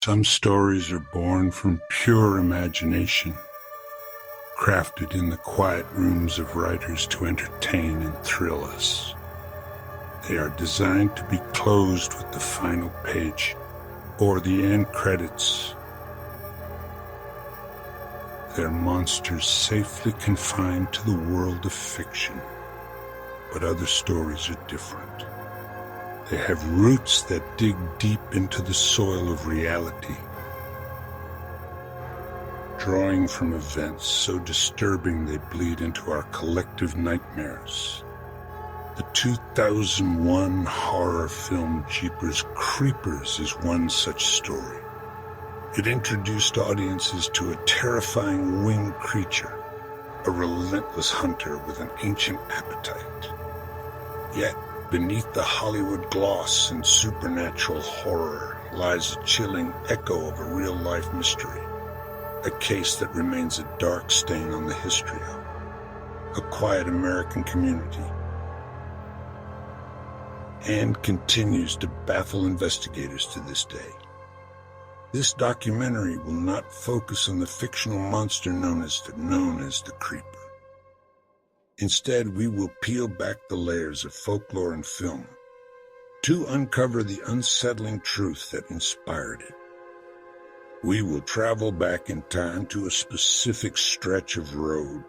Some stories are born from pure imagination, crafted in the quiet rooms of writers to entertain and thrill us. They are designed to be closed with the final page or the end credits. They're monsters safely confined to the world of fiction. But other stories are different. They have roots that dig deep into the soil of reality, drawing from events so disturbing they bleed into our collective nightmares. The 2001 horror film Jeepers Creepers is one such story. It introduced audiences to a terrifying winged creature, a relentless hunter with an ancient appetite. Yet, beneath the Hollywood gloss and supernatural horror lies a chilling echo of a real-life mystery, a case that remains a dark stain on the history of a quiet American community, and continues to baffle investigators to this day. This documentary will not focus on the fictional monster known as the Creeper. Instead, we will peel back the layers of folklore and film to uncover the unsettling truth that inspired it. We will travel back in time to a specific stretch of road,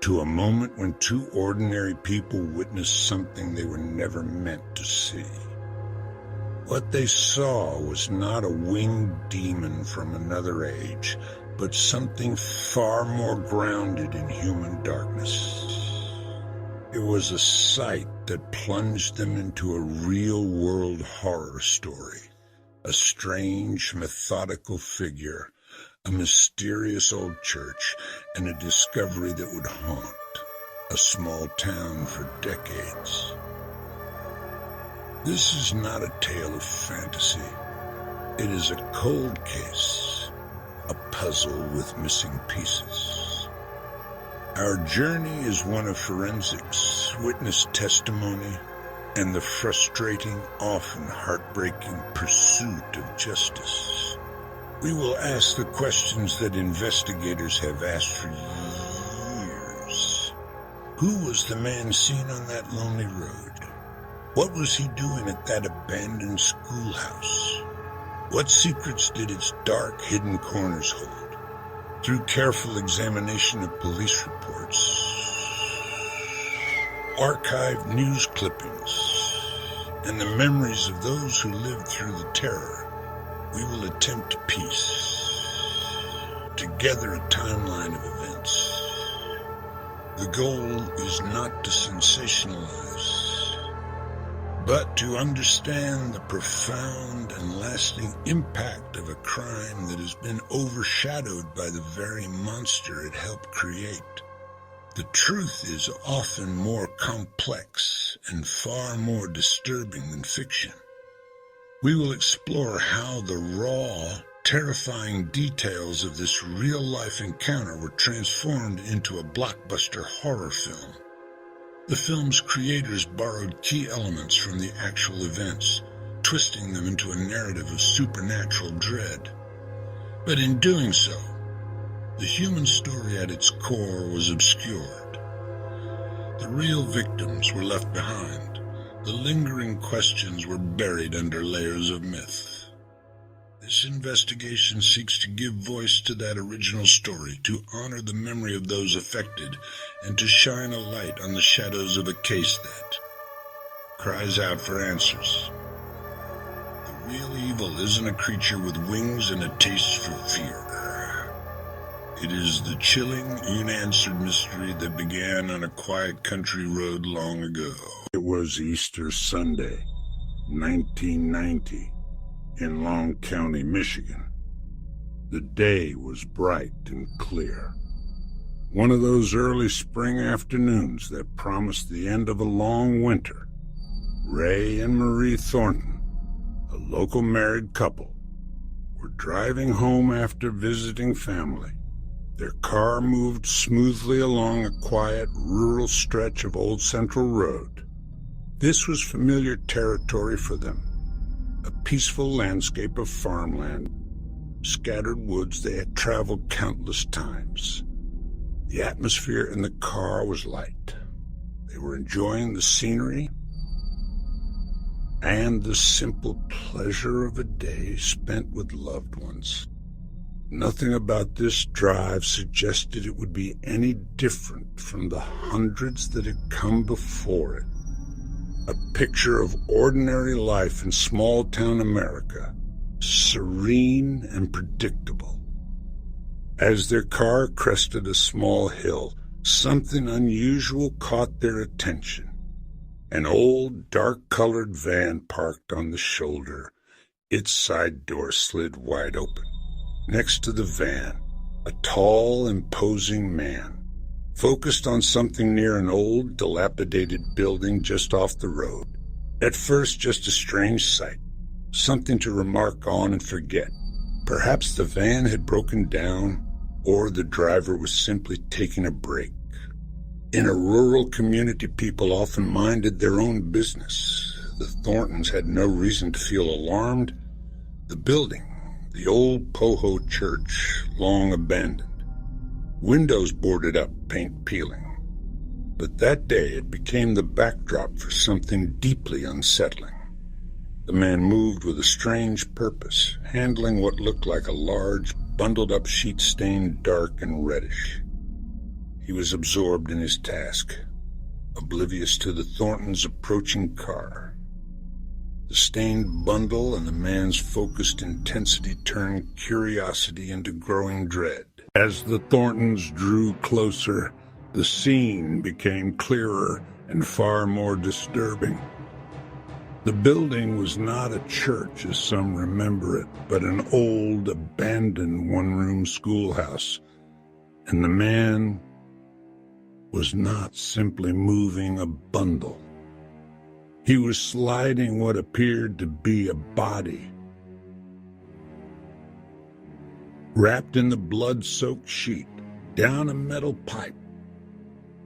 to a moment when two ordinary people witnessed something they were never meant to see. What they saw was not a winged demon from another age, but something far more grounded in human darkness. It was a sight that plunged them into a real-world horror story, a strange, methodical figure, a mysterious old church, and a discovery that would haunt a small town for decades. This is not a tale of fantasy. It is a cold case, a puzzle with missing pieces. Our journey is one of forensics, witness testimony, and the frustrating, often heartbreaking pursuit of justice. We will ask the questions that investigators have asked for years. Who was the man seen on that lonely road? What was he doing at that abandoned schoolhouse? What secrets did its dark, hidden corners hold? Through careful examination of police reports, archived news clippings, and the memories of those who lived through the terror, we will attempt to piece together a timeline of events. The goal is not to sensationalize, but to understand the profound and lasting impact of a crime that has been overshadowed by the very monster it helped create. The truth is often more complex and far more disturbing than fiction. We will explore how the raw, terrifying details of this real-life encounter were transformed into a blockbuster horror film. The film's creators borrowed key elements from the actual events, twisting them into a narrative of supernatural dread. But in doing so, the human story at its core was obscured. The real victims were left behind. The lingering questions were buried under layers of myth. This investigation seeks to give voice to that original story, to honor the memory of those affected, and to shine a light on the shadows of a case that cries out for answers. The real evil isn't a creature with wings and a taste for fear. It is the chilling, unanswered mystery that began on a quiet country road long ago. It was Easter Sunday, 1990. In Long County, Michigan. The day was bright and clear. One of those early spring afternoons that promised the end of a long winter. Ray and Marie Thornton, a local married couple, were driving home after visiting family. Their car moved smoothly along a quiet, rural stretch of Old Central Road. This was familiar territory for them. A peaceful landscape of farmland, scattered woods they had traveled countless times. The atmosphere in the car was light. They were enjoying the scenery and the simple pleasure of a day spent with loved ones. Nothing about this drive suggested it would be any different from the hundreds that had come before it. A picture of ordinary life in small-town America, serene and predictable. As their car crested a small hill, something unusual caught their attention. An old, dark-colored van parked on the shoulder. Its side door slid wide open. Next to the van, a tall, imposing man, focused on something near an old, dilapidated building just off the road. At first, just a strange sight, something to remark on and forget. Perhaps the van had broken down, or the driver was simply taking a break. In a rural community, people often minded their own business. The Thorntons had no reason to feel alarmed. The building, the old Poho church, long abandoned. Windows boarded up, paint peeling. But that day it became the backdrop for something deeply unsettling. The man moved with a strange purpose, handling what looked like a large, bundled-up sheet stained dark and reddish. He was absorbed in his task, oblivious to the Thorntons' approaching car. The stained bundle and the man's focused intensity turned curiosity into growing dread. As the Thorntons drew closer, the scene became clearer and far more disturbing. The building was not a church as some remember it, but an old, abandoned one-room schoolhouse. And the man was not simply moving a bundle. He was sliding what appeared to be a body. Wrapped in the blood-soaked sheet, down a metal pipe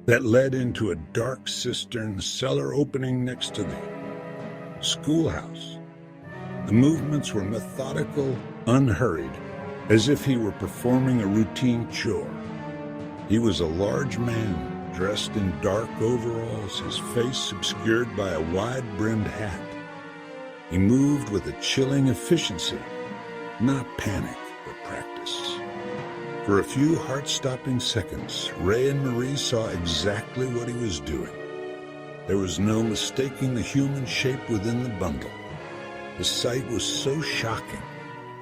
that led into a dark cistern cellar opening next to the schoolhouse. The movements were methodical, unhurried, as if he were performing a routine chore. He was a large man, dressed in dark overalls, his face obscured by a wide-brimmed hat. He moved with a chilling efficiency, not panic, but practice. For a few heart-stopping seconds, Ray and Marie saw exactly what he was doing. There was no mistaking the human shape within the bundle. The sight was so shocking,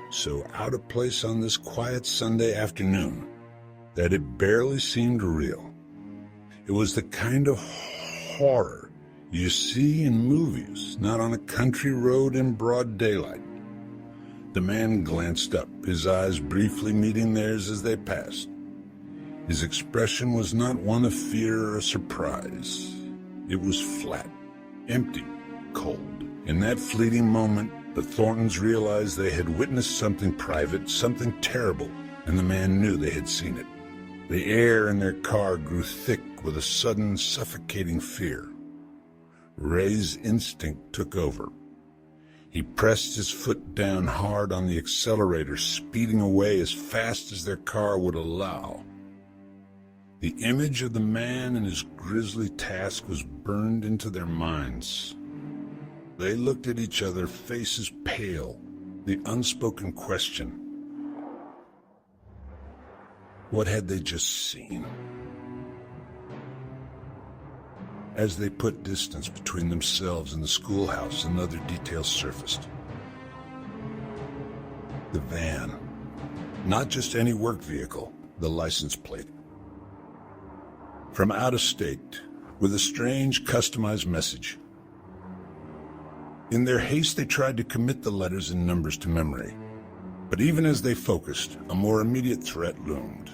so out of place on this quiet Sunday afternoon, that it barely seemed real. It was the kind of horror you see in movies, not on a country road in broad daylight. The man glanced up, his eyes briefly meeting theirs as they passed. His expression was not one of fear or surprise. It was flat, empty, cold. In that fleeting moment, the Thorntons realized they had witnessed something private, something terrible, and the man knew they had seen it. The air in their car grew thick with a sudden, suffocating fear. Ray's instinct took over. He pressed his foot down hard on the accelerator, speeding away as fast as their car would allow. The image of the man and his grisly task was burned into their minds. They looked at each other, faces pale, the unspoken question. What had they just seen? As they put distance between themselves and the schoolhouse, another detail surfaced. The van. Not just any work vehicle, the license plate. From out of state, with a strange, customized message. In their haste, they tried to commit the letters and numbers to memory. But even as they focused, a more immediate threat loomed.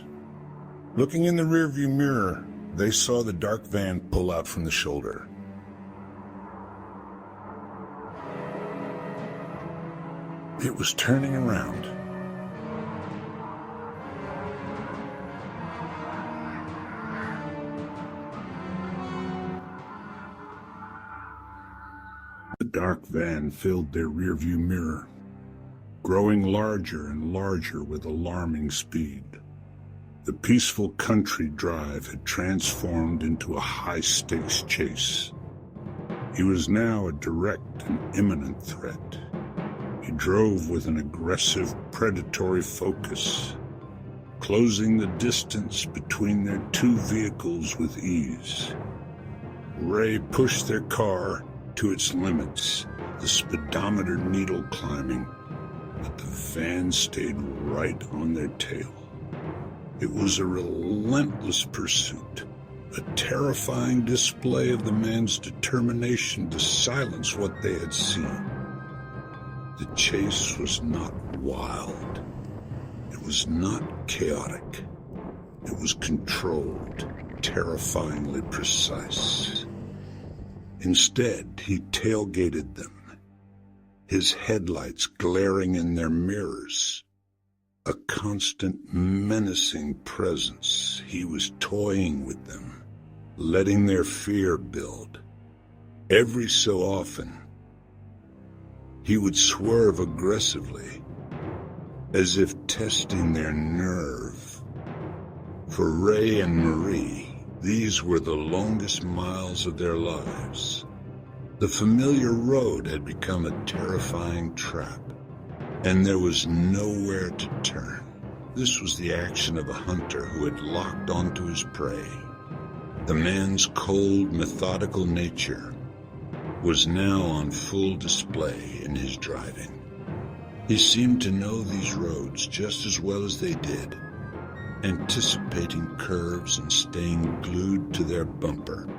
Looking in the rearview mirror, they saw the dark van pull out from the shoulder. It was turning around. The dark van filled their rearview mirror. growing larger and larger with alarming speed. The peaceful country drive had transformed into a high-stakes chase. He was now a direct and imminent threat. He drove with an aggressive, predatory focus, closing the distance between their two vehicles with ease. Ray pushed their car to its limits, the speedometer needle climbing, but the van stayed right on their tail. It was a relentless pursuit, a terrifying display of the man's determination to silence what they had seen. The chase was not wild. It was not chaotic. It was controlled, terrifyingly precise. Instead, he tailgated them, his headlights glaring in their mirrors. A constant, menacing presence. He was toying with them, letting their fear build. Every so often, he would swerve aggressively, as if testing their nerve. For Ray and Marie, these were the longest miles of their lives. The familiar road had become a terrifying trap, and there was nowhere to turn. This was the action of a hunter who had locked onto his prey. The man's cold, methodical nature was now on full display in his driving. He seemed to know these roads just as well as they did, anticipating curves and staying glued to their bumper.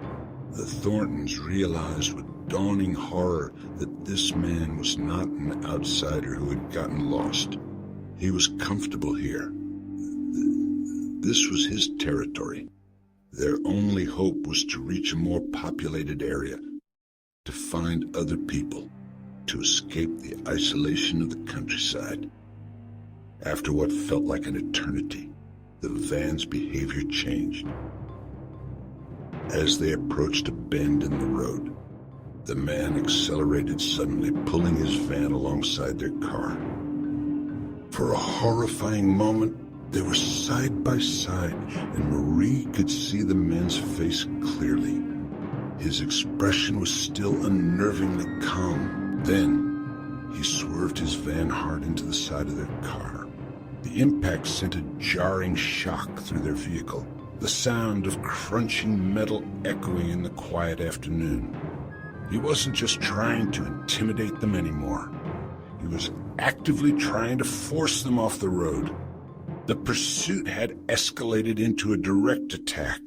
The Thorntons realized with dawning horror that this man was not an outsider who had gotten lost. He was comfortable here. This was his territory. Their only hope was to reach a more populated area, to find other people, to escape the isolation of the countryside. After what felt like an eternity, the van's behavior changed. As they approached a bend in the road, the man accelerated suddenly, pulling his van alongside their car. For a horrifying moment, they were side by side, and Marie could see the man's face clearly. His expression was still unnervingly calm. Then, he swerved his van hard into the side of their car. The impact sent a jarring shock through their vehicle, the sound of crunching metal echoing in the quiet afternoon. He wasn't just trying to intimidate them anymore. He was actively trying to force them off the road. The pursuit had escalated into a direct attack,